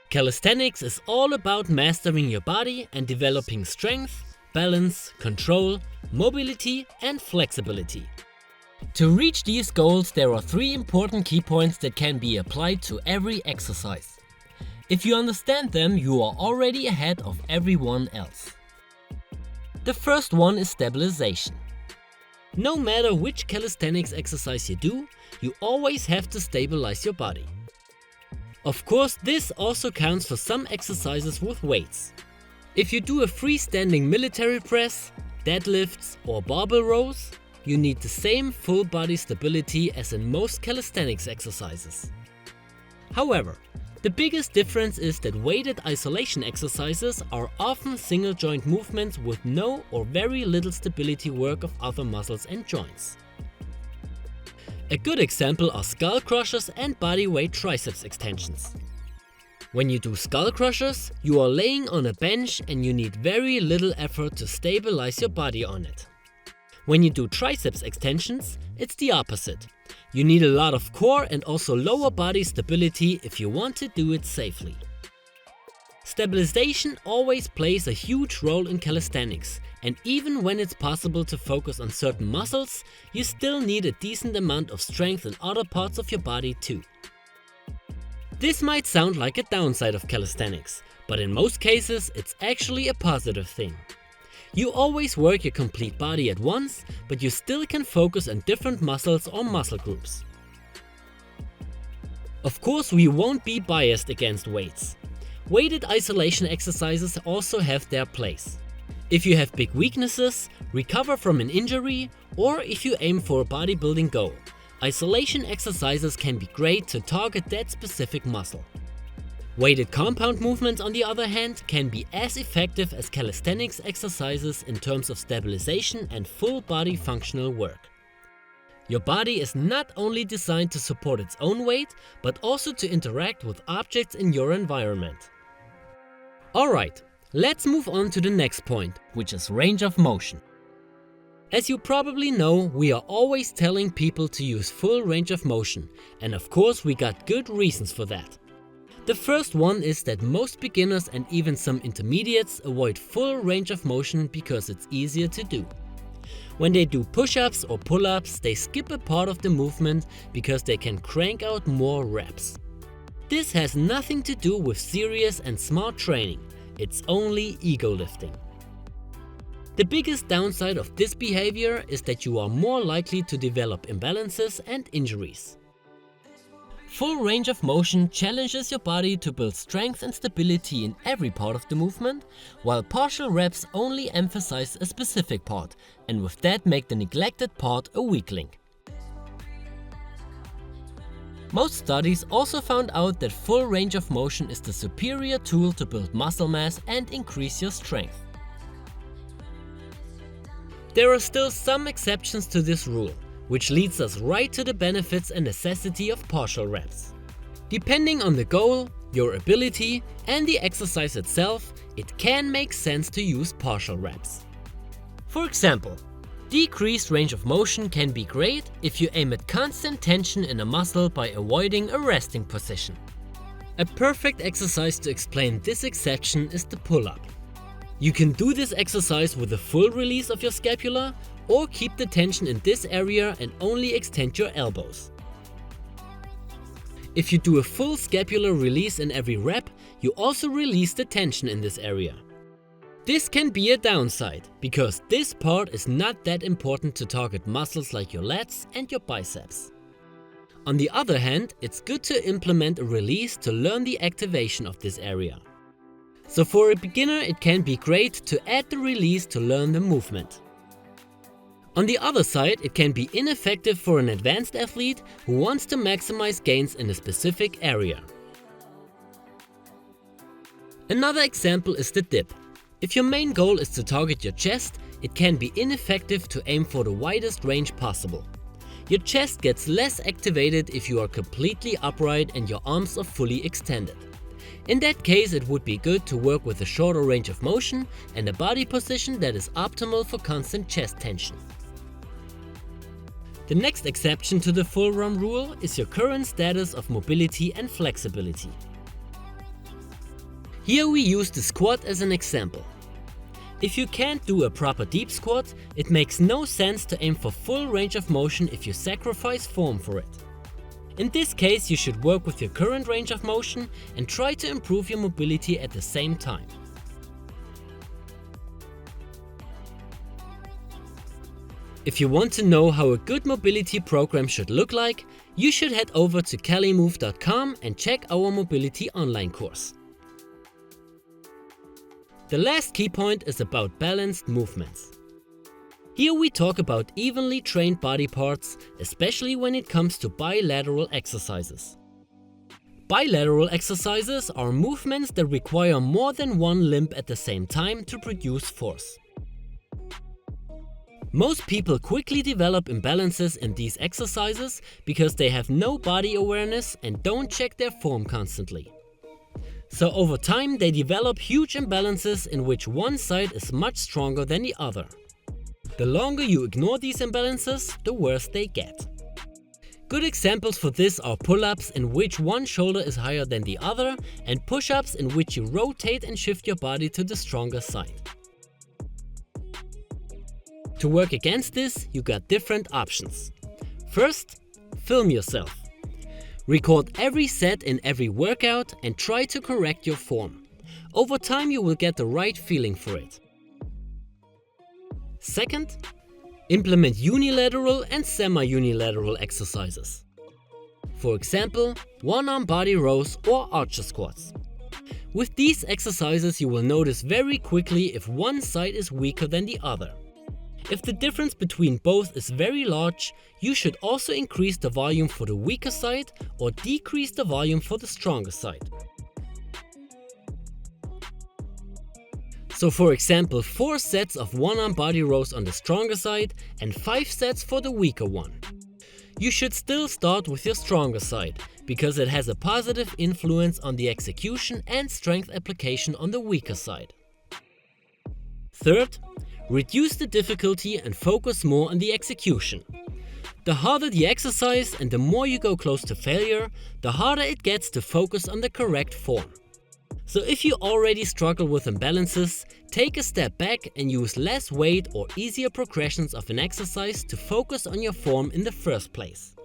Calisthenics is all about mastering your body and developing strength, balance, control, mobility and flexibility. To reach these goals, there are 3 important key points that can be applied to every exercise. If you understand them, you are already ahead of everyone else. The first one is stabilization. No matter which calisthenics exercise you do, you always have to stabilize your body. Of course, this also counts for some exercises with weights. If you do a freestanding military press, deadlifts or barbell rows, you need the same full body stability as in most calisthenics exercises. However, the biggest difference is that weighted isolation exercises are often single joint movements with no or very little stability work of other muscles and joints. A good example are skull crushers and bodyweight triceps extensions. When you do skull crushers, you are laying on a bench and you need very little effort to stabilize your body on it. When you do triceps extensions, it's the opposite. You need a lot of core and also lower body stability if you want to do it safely. Stabilization always plays a huge role in calisthenics, and even when it's possible to focus on certain muscles, you still need a decent amount of strength in other parts of your body too. This might sound like a downside of calisthenics, but in most cases it's actually a positive thing. You always work your complete body at once, but you still can focus on different muscles or muscle groups. Of course, we won't be biased against weights. Weighted isolation exercises also have their place. If you have big weaknesses, recover from an injury, or if you aim for a bodybuilding goal, isolation exercises can be great to target that specific muscle. Weighted compound movements, on the other hand, can be as effective as calisthenics exercises in terms of stabilization and full body functional work. Your body is not only designed to support its own weight, but also to interact with objects in your environment. Alright, let's move on to the next point, which is range of motion. As you probably know, we are always telling people to use full range of motion, and of course we got good reasons for that. The first one is that most beginners and even some intermediates avoid full range of motion because it's easier to do. When they do push-ups or pull-ups, they skip a part of the movement because they can crank out more reps. This has nothing to do with serious and smart training, it's only ego lifting. The biggest downside of this behavior is that you are more likely to develop imbalances and injuries. Full range of motion challenges your body to build strength and stability in every part of the movement, while partial reps only emphasize a specific part, and with that make the neglected part a weak link. Most studies also found out that full range of motion is the superior tool to build muscle mass and increase your strength. There are still some exceptions to this rule, which leads us right to the benefits and necessity of partial reps. Depending on the goal, your ability, and the exercise itself, it can make sense to use partial reps. For example, decreased range of motion can be great if you aim at constant tension in a muscle by avoiding a resting position. A perfect exercise to explain this exception is the pull-up. You can do this exercise with a full release of your scapula, or keep the tension in this area and only extend your elbows. If you do a full scapular release in every rep, you also release the tension in this area. This can be a downside, because this part is not that important to target muscles like your lats and your biceps. On the other hand, it's good to implement a release to learn the activation of this area. So for a beginner, it can be great to add the release to learn the movement. On the other side, it can be ineffective for an advanced athlete who wants to maximize gains in a specific area. Another example is the dip. If your main goal is to target your chest, it can be ineffective to aim for the widest range possible. Your chest gets less activated if you are completely upright and your arms are fully extended. In that case, it would be good to work with a shorter range of motion and a body position that is optimal for constant chest tension. The next exception to the full ROM rule is your current status of mobility and flexibility. Here we use the squat as an example. If you can't do a proper deep squat, it makes no sense to aim for full range of motion if you sacrifice form for it. In this case, you should work with your current range of motion and try to improve your mobility at the same time. If you want to know how a good mobility program should look like, you should head over to calimove.com and check our mobility online course. The last key point is about balanced movements. Here we talk about evenly trained body parts, especially when it comes to bilateral exercises. Bilateral exercises are movements that require more than one limb at the same time to produce force. Most people quickly develop imbalances in these exercises because they have no body awareness and don't check their form constantly. So over time they develop huge imbalances in which one side is much stronger than the other. The longer you ignore these imbalances, the worse they get. Good examples for this are pull-ups in which one shoulder is higher than the other, and push-ups in which you rotate and shift your body to the stronger side. To work against this, you got different options. First, film yourself. Record every set in every workout and try to correct your form. Over time you will get the right feeling for it. Second, implement unilateral and semi-unilateral exercises. For example, one-arm body rows or archer squats. With these exercises you will notice very quickly if one side is weaker than the other. If the difference between both is very large, you should also increase the volume for the weaker side or decrease the volume for the stronger side. So for example, 4 sets of one-arm body rows on the stronger side and 5 sets for the weaker one. You should still start with your stronger side, because it has a positive influence on the execution and strength application on the weaker side. Third, reduce the difficulty and focus more on the execution. The harder the exercise and the more you go close to failure, the harder it gets to focus on the correct form. So if you already struggle with imbalances, take a step back and use less weight or easier progressions of an exercise to focus on your form in the first place.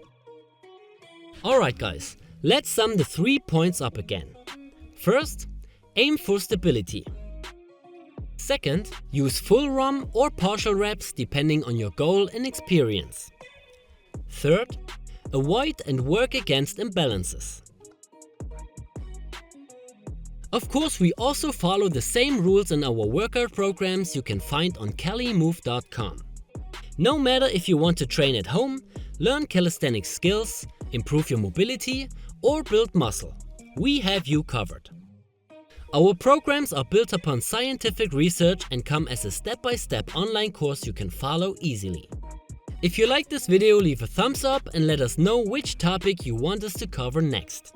Alright guys, let's sum the 3 points up again. First, aim for stability. Second, use full ROM or partial reps depending on your goal and experience. Third, avoid and work against imbalances. Of course, we also follow the same rules in our workout programs you can find on calimove.com. No matter if you want to train at home, learn calisthenics skills, improve your mobility, or build muscle, we have you covered. Our programs are built upon scientific research and come as a step-by-step online course you can follow easily. If you like this video, leave a thumbs up and let us know which topic you want us to cover next.